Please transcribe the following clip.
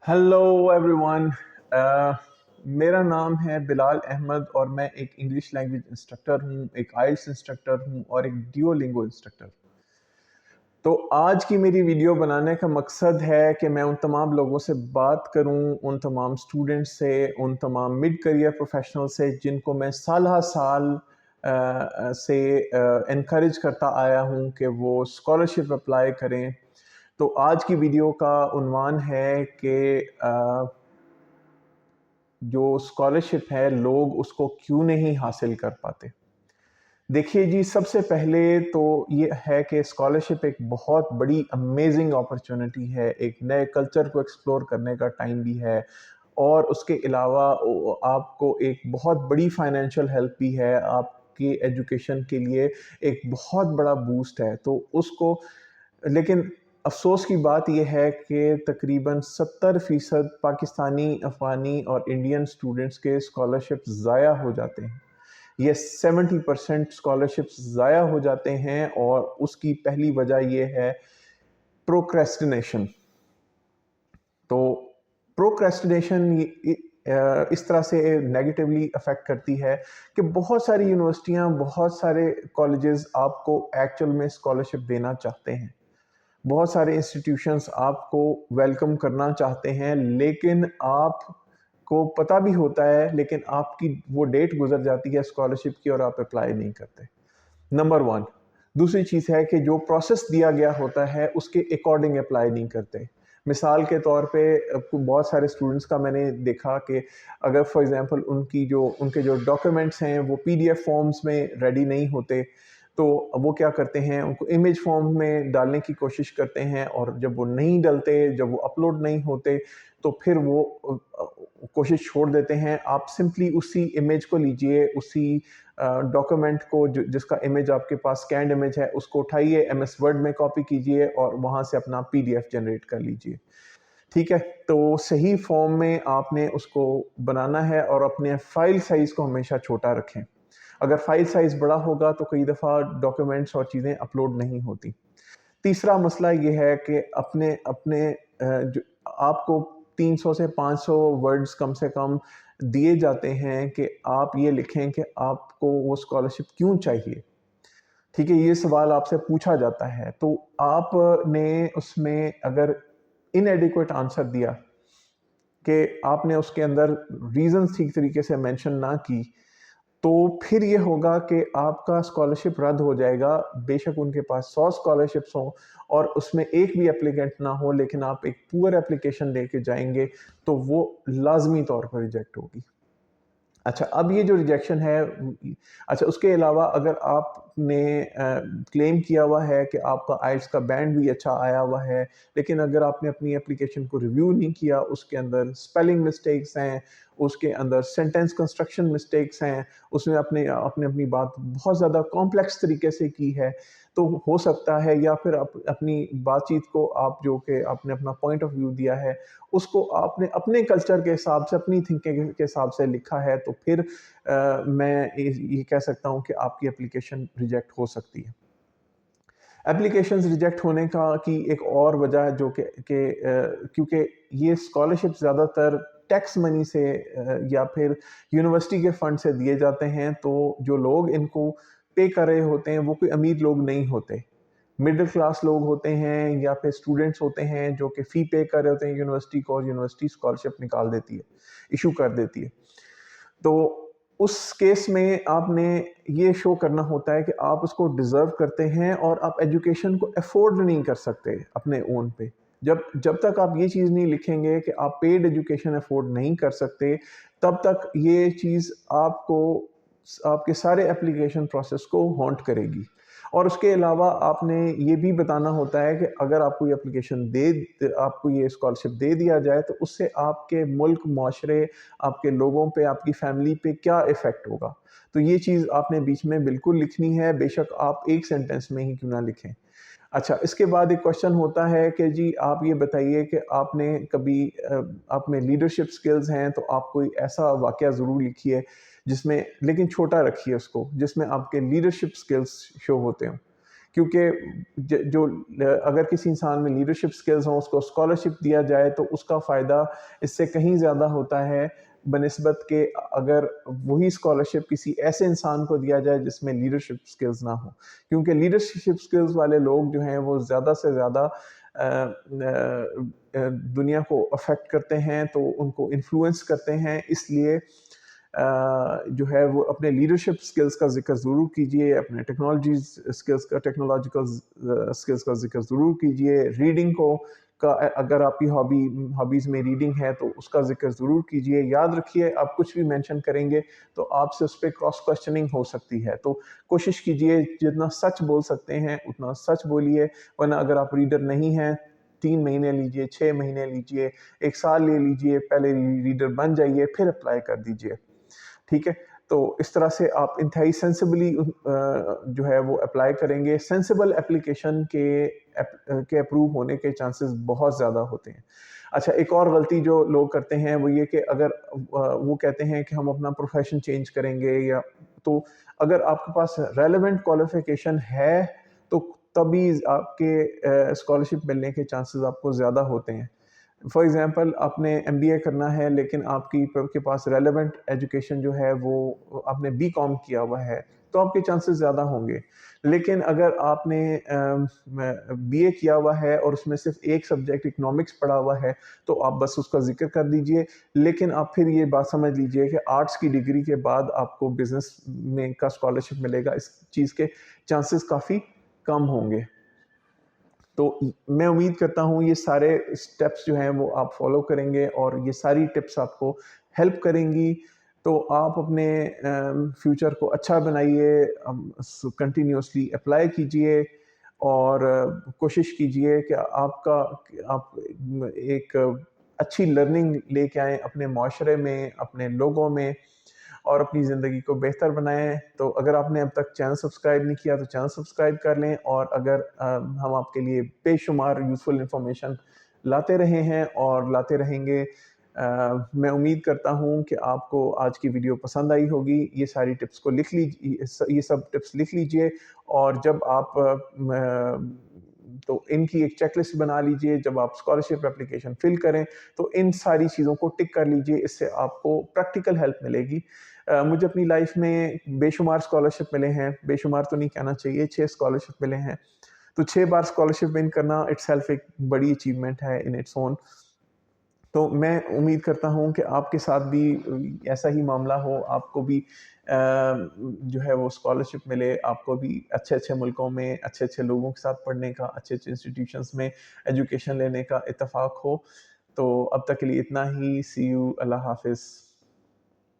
Hello everyone. मेरा नाम है बिलाल अहमद और मैं एक इंग्लिश लैंग्वेज इंस्ट्रक्टर हूँ, एक आइल्स इंस्ट्रक्टर हूँ और एक ड्यूओलिंगो इंस्ट्रक्टर। तो आज की मेरी वीडियो बनाने का मकसद है कि मैं उन तमाम लोगों से बात करूँ, उन तमाम स्टूडेंट्स से, उन तमाम मिड करियर प्रोफेशनल से जिनको मैं साल साल से इनकरेज करता आया हूँ कि वो स्कॉलरशिप अप्लाई करें। तो आज की वीडियो का उन्वान है कि जो स्कॉलरशिप है लोग उसको क्यों नहीं हासिल कर पाते। देखिए जी, सबसे पहले तो ये है कि स्कॉलरशिप एक बहुत बड़ी अमेजिंग अपॉर्चुनिटी है, एक नए कल्चर को एक्सप्लोर करने का टाइम भी है और उसके अलावा आपको एक बहुत बड़ी फाइनेंशियल हेल्प भी है, आपकी एजुकेशन के लिए एक बहुत बड़ा बूस्ट है। तो उसको लेकिन अफ़सोस की बात यह है कि तकरीबन 70% पाकिस्तानी, अफ़गानी और इंडियन स्टूडेंट्स के स्कॉलरशिप ज़ाया हो जाते हैं। ये 70% स्कॉलरशिप्स ज़ाया हो जाते हैं और उसकी पहली वजह यह है प्रोक्रेस्टिनेशन। तो प्रोक्रेस्टिनेशन इस तरह से नेगेटिवली अफेक्ट करती है कि बहुत सारी यूनिवर्सिटियां, बहुत सारे कॉलेजेस आपको एक्चुअल में स्कॉलरशिप देना चाहते हैं, बहुत सारे इंस्टीट्यूशंस आपको वेलकम करना चाहते हैं, लेकिन आपको पता भी होता है, लेकिन आपकी वो डेट गुजर जाती है स्कॉलरशिप की और आप अप्लाई नहीं करते। Number one. दूसरी चीज़ है कि जो प्रोसेस दिया गया होता है उसके अकॉर्डिंग अप्लाई नहीं करते। मिसाल के तौर पे बहुत सारे स्टूडेंट्स का मैंने देखा कि अगर फॉर एग्जांपल उनके जो डॉक्यूमेंट्स हैं वो पीडीएफ फॉर्म्स में रेडी नहीं होते, तो वो क्या करते हैं, उनको इमेज फॉर्म में डालने की कोशिश करते हैं और जब वो नहीं डलते, जब वो अपलोड नहीं होते, तो फिर वो कोशिश छोड़ देते हैं। आप सिंपली उसी इमेज को लीजिए, उसी डॉक्यूमेंट को जिसका इमेज आपके पास स्कैंड इमेज है उसको उठाइए, एमएस वर्ड में कॉपी कीजिए और वहाँ से अपना पीडीएफ जनरेट कर लीजिए। ठीक है, तो सही फॉर्म में आपने उसको बनाना है और अपने फाइल साइज़ को हमेशा छोटा रखें। अगर फाइल साइज़ बड़ा होगा तो कई दफ़ा डॉक्यूमेंट्स और चीज़ें अपलोड नहीं होती। तीसरा मसला ये है कि अपने अपने जो आपको 300 से 500 वर्ड्स कम से कम दिए जाते हैं कि आप ये लिखें कि आपको वो स्कॉलरशिप क्यों चाहिए। ठीक है, ये सवाल आपसे पूछा जाता है, तो आपने उसमें अगर इनएडिक्वेट आंसर दिया कि आपने उसके अंदर रीज़न्स ठीक तरीके से मेंशन ना की, तो फिर ये होगा कि आपका स्कॉलरशिप रद्द हो जाएगा। बेशक उनके पास 100 स्कॉलरशिप्स हों और उसमें एक भी एप्लीकेंट ना हो, लेकिन आप एक पुअर एप्लीकेशन लेके जाएंगे तो वो लाजमी तौर पर रिजेक्ट होगी। अच्छा, अब ये जो रिजेक्शन है, अच्छा उसके अलावा अगर आपने क्लेम किया हुआ है कि आपका आइल्स का बैंड भी अच्छा आया हुआ है, लेकिन अगर आपने अपनी एप्लीकेशन को रिव्यू नहीं किया, उसके अंदर स्पेलिंग मिस्टेक्स हैं, उसके अंदर सेंटेंस कंस्ट्रक्शन मिस्टेक्स हैं, उसमें आपने अपनी बात बहुत ज़्यादा कॉम्प्लेक्स तरीके से की है, तो हो सकता है, या फिर अपनी बातचीत को आप जो कि आपने अपना पॉइंट ऑफ व्यू दिया है उसको आपने अपने कल्चर के हिसाब से, अपनी थिंकिंग के हिसाब से लिखा है, तो फिर मैं ये कह सकता हूँ कि आपकी एप्लीकेशन रिजेक्ट हो सकती है। एप्लीकेशंस रिजेक्ट होने का की एक और वजह है जो कि क्योंकि ये स्कॉलरशिप ज़्यादातर टैक्स मनी से या फिर यूनिवर्सिटी के फंड से दिए जाते हैं, तो जो लोग इनको पे कर रहे होते हैं वो कोई अमीर लोग नहीं होते, मिडिल क्लास लोग होते हैं या फिर स्टूडेंट्स होते हैं जो कि फ़ी पे कर रहे होते हैं यूनिवर्सिटी को, और यूनिवर्सिटी स्कॉलरशिप निकाल देती है, इशू कर देती है। तो उस केस में आपने ये शो करना होता है कि आप उसको डिज़र्व करते हैं और आप एजुकेशन को अफोर्ड नहीं कर सकते अपने ओन पे। जब जब तक आप ये चीज़ नहीं लिखेंगे कि आप पेड एजुकेशन अफोर्ड नहीं कर सकते, तब तक ये चीज़ आपको आपके सारे एप्लीकेशन प्रोसेस को हॉन्ट करेगी। और उसके अलावा आपने ये भी बताना होता है कि अगर आपको ये आपको ये स्कॉलरशिप दे दिया जाए तो उससे आपके मुल्क, माशरे, आपके लोगों पे, आपकी फैमिली पे क्या इफ़ेक्ट होगा। तो ये चीज़ आपने बीच में बिल्कुल लिखनी है, बेशक आप एक सेंटेंस में ही क्यों ना लिखें। अच्छा, इसके बाद एक क्वेश्चन होता है कि जी आप ये बताइए कि आपने कभी आप में लीडरशिप स्किल्स हैं, तो आप कोई ऐसा वाक़या ज़रूर लिखिए जिसमें, लेकिन छोटा रखिए उसको, जिसमें आपके लीडरशिप स्किल्स शो होते हों। کیونکہ جو اگر کسی انسان میں لیڈرشپ سکلز ہوں، اس کو اسکالرشپ دیا جائے تو اس کا فائدہ اس سے کہیں زیادہ ہوتا ہے بنسبت کہ اگر وہی اسکالرشپ کسی ایسے انسان کو دیا جائے جس میں لیڈرشپ سکلز نہ ہوں، کیونکہ لیڈرشپ سکلز والے لوگ جو ہیں وہ زیادہ سے زیادہ دنیا کو افیکٹ کرتے ہیں، تو ان کو انفلوئنس کرتے ہیں. اس لیے جو ہے وہ اپنے لیڈرشپ سکلز کا ذکر ضرور کیجئے، اپنے ٹیکنالوجیکل سکلز کا ذکر ضرور کیجئے. ریڈنگ کا اگر آپ کی ہابیز میں ریڈنگ ہے تو اس کا ذکر ضرور کیجئے. یاد رکھیے آپ کچھ بھی مینشن کریں گے تو آپ سے اس پہ کراس کوسچننگ ہو سکتی ہے، تو کوشش کیجئے جتنا سچ بول سکتے ہیں اتنا سچ بولیے. ورنہ اگر آپ ریڈر نہیں ہیں، 3 مہینے لیجئے، 6 مہینے لیجئے، 1 سال لے لیجئے، پہلے ریڈر بن جائیے، پھر اپلائی کر دیجئے. ٹھیک ہے، تو اس طرح سے آپ انتہائی سینسبلی جو ہے وہ اپلائی کریں گے. سینسیبل اپلیکیشن کے اپروو ہونے کے چانسز بہت زیادہ ہوتے ہیں. اچھا، ایک اور غلطی جو لوگ کرتے ہیں وہ یہ کہ اگر وہ کہتے ہیں کہ ہم اپنا پروفیشن چینج کریں گے، یا تو اگر آپ کے پاس ریلیونٹ کوالیفیکیشن ہے تو تبھی آپ کے اسکالرشپ ملنے کے چانسز آپ کو زیادہ ہوتے ہیں. فار ایگزامپل آپ نے ایم بی اے کرنا ہے لیکن آپ کے پاس ریلیونٹ ایجوکیشن جو ہے وہ آپ نے بی کام کیا ہوا ہے تو آپ کے چانسز زیادہ ہوں گے. لیکن اگر آپ نے بی اے کیا ہوا ہے اور اس میں صرف ایک سبجیکٹ اکنامکس پڑھا ہوا ہے تو آپ بس اس کا ذکر کر دیجئے. لیکن آپ پھر یہ بات سمجھ لیجئے کہ آرٹس کی ڈگری کے بعد آپ کو بزنس میں کا اسکالرشپ ملے گا، اس چیز کے چانسز کافی کم ہوں گے. تو میں امید کرتا ہوں یہ سارے اسٹیپس جو ہیں وہ آپ فالو کریں گے اور یہ ساری ٹپس آپ کو ہیلپ کریں گی. تو آپ اپنے فیوچر کو اچھا بنائیے، کنٹینیوسلی اپلائی کیجئے اور کوشش کیجئے کہ آپ ایک اچھی لرننگ لے کے آئیں اپنے معاشرے میں، اپنے لوگوں میں، اور اپنی زندگی کو بہتر بنائیں. تو اگر آپ نے اب تک چینل سبسکرائب نہیں کیا تو چینل سبسکرائب کر لیں، اور اگر ہم آپ کے لیے بے شمار یوزفل انفارمیشن لاتے رہے ہیں اور لاتے رہیں گے. میں امید کرتا ہوں کہ آپ کو آج کی ویڈیو پسند آئی ہوگی. یہ ساری ٹپس کو لکھ لیجیے، یہ سب ٹپس لکھ لیجئے، اور جب آپ تو ان کی ایک چیک لسٹ بنا لیجئے. جب آپ اسکالرشپ اپلیکیشن فل کریں تو ان ساری چیزوں کو ٹک کر لیجئے، اس سے آپ کو پریکٹیکل ہیلپ ملے گی. مجھے اپنی لائف میں بے شمار اسکالرشپ ملے ہیں، بے شمار تو نہیں کہنا چاہیے، 6 اسکالرشپ ملے ہیں. تو 6 بار اسکالرشپ ون کرنا اٹ سیلف ایک بڑی اچیومنٹ ہے ان اٹس اون. تو میں امید کرتا ہوں کہ آپ کے ساتھ بھی ایسا ہی معاملہ ہو، آپ کو بھی جو ہے وہ اسکالرشپ ملے، آپ کو بھی اچھے اچھے ملکوں میں اچھے اچھے لوگوں کے ساتھ پڑھنے کا، اچھے اچھے انسٹیٹیوشنس میں ایجوکیشن لینے کا اتفاق ہو. تو اب تک کے لیے اتنا ہی. سی یو، اللہ حافظ.